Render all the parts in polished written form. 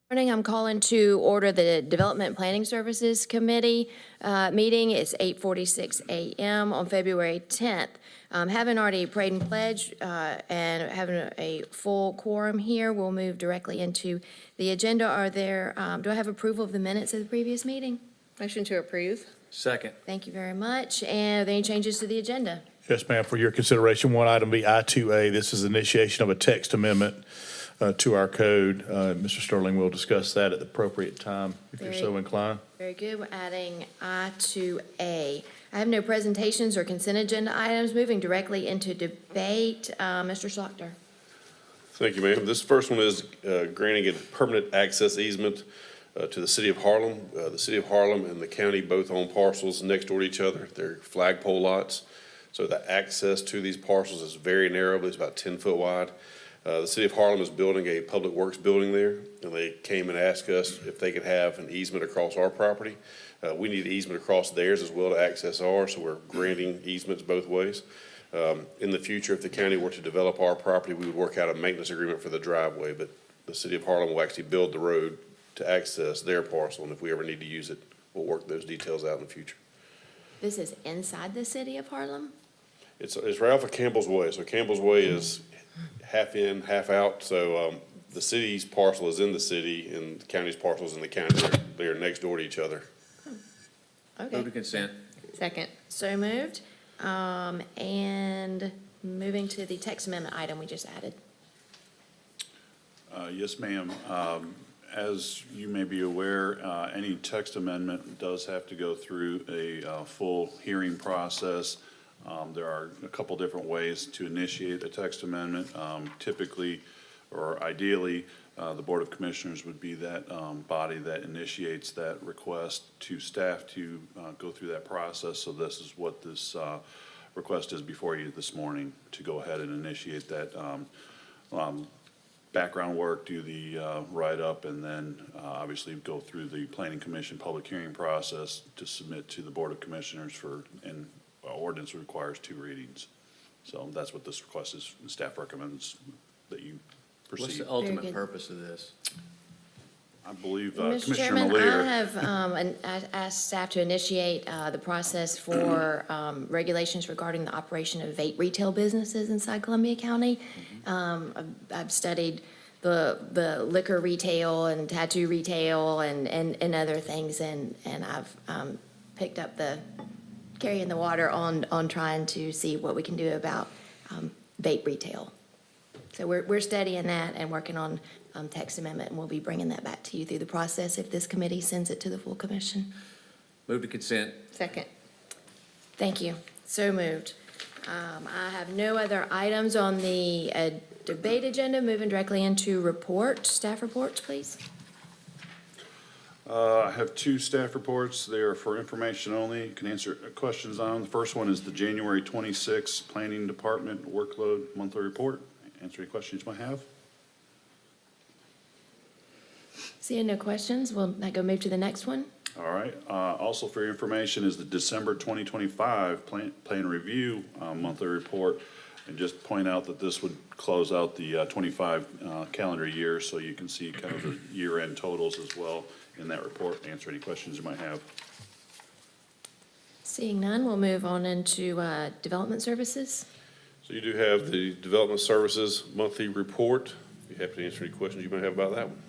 Morning, I'm calling to order the Development Planning Services Committee meeting. It's 8:46 a.m. on February 10th. Having already prayed and pledged and having a full quorum here, we'll move directly into the agenda. Do I have approval of the minutes of the previous meeting? Motion to approve. Second. Thank you very much. And are there any changes to the agenda? Yes, ma'am. For your consideration, one item be I-2A. This is initiation of a text amendment to our code. Mr. Sterling will discuss that at the appropriate time, if you're so inclined. Very good. We're adding I-2A. I have no presentations or consent agenda items. Moving directly into debate, Mr. Slaughter. Thank you, ma'am. This first one is granting a permanent access easement to the city of Harlem. The city of Harlem and the county both own parcels next door to each other. They're flagpole lots. So the access to these parcels is very narrow, but it's about 10 foot wide. The city of Harlem is building a public works building there, and they came and asked us if they could have an easement across our property. We need an easement across theirs as well to access ours, so we're granting easements both ways. In the future, if the county were to develop our property, we would work out a maintenance agreement for the driveway, but the city of Harlem will actually build the road to access their parcel, and if we ever need to use it, we'll work those details out in the future. This is inside the city of Harlem? It's right off of Campbell's Way, so Campbell's Way is half in, half out, so the city's parcel is in the city, and the county's parcel is in the county. They're next door to each other. Move to Okay, consent. Second. so moved. And moving to the text amendment item we just added. Yes, ma'am. As you may be aware, any text amendment does have to go through a full hearing process. There are a couple different ways to initiate a text amendment. Typically, or ideally, the Board of Commissioners would be that body that initiates that request to staff to go through that process. So this is what this request is before you this morning, to go ahead and initiate that background work, do the write-up, and then obviously go through the Planning Commission public hearing process to submit to the Board of Commissioners and ordinance requires 2 readings. So that's what this request is. Staff recommends that you What's proceed. the ultimate good. purpose of this? I believe Mr. Commissioner Chairman, I Malier. have I asked staff to initiate the process for regulations regarding the operation of vape retail businesses inside Columbia County. I've studied the liquor retail and tattoo retail and other things, and I've picked up carrying the water on trying to see what we can do about vape retail. So we're studying that and working on text amendment, and we'll be bringing that back to you through the process if this committee sends it to the full commission. Move to consent. Second. Thank you. So moved. I have no other items on the debate agenda. Moving directly into staff reports, please. I have 2 staff reports. They are for information only. You can answer questions on. The first one is the January 26th Planning Department Workload Monthly Report. Answer any questions you might have. Seeing no questions, we'll now go move to the next one. All right. Also for your information is the December 2025 Plan Review Monthly Report. And just point out that this would close out the 25 calendar year, so you can see kind of the year-end totals as well in that report. Answer any questions you might have. Seeing none, we'll move on into development services. So you do have the Development Services Monthly Report. Be happy to answer any questions you might have about that one.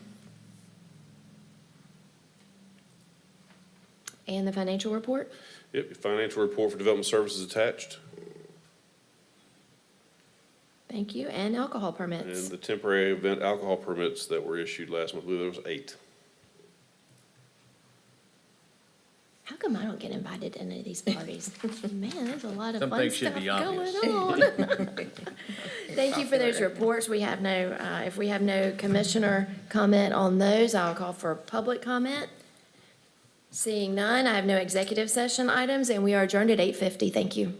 And the financial report. Yep, your financial report for Development Services attached, Thank you. And alcohol and permits. the temporary event alcohol permits that were issued last month. I believe there was 8. How come I don't get invited to any of these parties? Man, there's a lot of Some fun things should stuff be going obvious. on. Thank you for those reports. We have if we have no commissioner comment on those, I'll call for public comment. Seeing none, I have no executive session items, and we are adjourned at 8:50. Thank you.